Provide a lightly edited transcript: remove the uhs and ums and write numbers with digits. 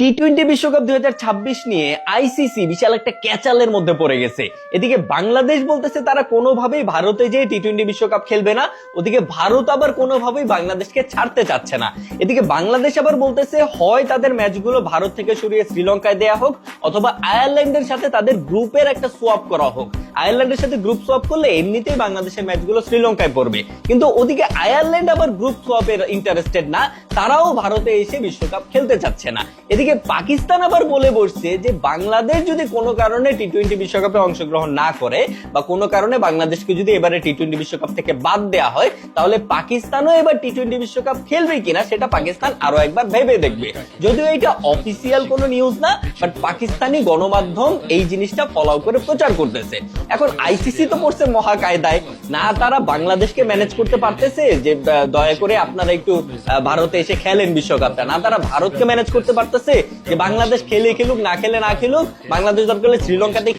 টি-20 বিশ্বকাপ 2026 নিয়ে আইসিসি বিশাল একটা ক্যাচালের মধ্যে পড়ে গেছে। এদিকে বাংলাদেশ বলতেছে তারা কোনোভাবেই ভারতে যে টি-20 বিশ্বকাপ খেলবে না, ওদিকে ভারত আবার কোনোভাবেই বাংলাদেশকে ছাড়তে চাচ্ছে না। এদিকে বাংলাদেশ আবার বলতেছে হয় তাদের ম্যাচগুলো ভারত থেকে সরিয়ে শ্রীলঙ্কায় দেয়া হোক, অথবা আয়ারল্যান্ডের সাথে তাদের গ্রুপের একটা সোয়াপ করা হোক। আয়ারল্যান্ডের সাথে গ্রুপ সোয়াপ করলে এমনিতেই বাংলাদেশের ম্যাচগুলো শ্রীলঙ্কায় পড়বে, কিন্তু ওদিকে আয়ারল্যান্ড আবার গ্রুপ সোয়াপের ইন্টারেস্টেড না, তারাও ভারতে এসে বিশ্বকাপ খেলতে চাচ্ছে না। এদিকে পাকিস্তান আবার বলে বসছে যে বাংলাদেশ যদি কোনো কারণে টি-20 বিশ্বকাপে অংশগ্রহণ না করে বা কোনো কারণে বাংলাদেশকে যদি এবারে টি-20 বিশ্বকাপ থেকে বাদ দেওয়া হয়, তাহলে পাকিস্তানও এবার টি-20 বিশ্বকাপ খেলবে কিনা সেটা পাকিস্তান আরো একবার ভেবে দেখবে। যদিও এটা অফিসিয়াল কোনো নিউজ না, বাট পাকিস্তানি গণমাধ্যম এই জিনিসটা ফলো করে প্রচার করতেছে। এখন আইসিসি তো পড়ছে মহা কায়দায়, না তারা বাংলাদেশকে ম্যানেজ করতে পারতেছে যে দয়া করে আপনারা একটু ভারতে এসে খেলেন বিশ্বকাপটা, না তারা ভারতকে ম্যানেজ করতে পারতেছে যে বাংলাদেশ খেলে খেলুক না খেলে না খেলুক, বাংলাদেশ দরকার হলে শ্রীলঙ্কাতে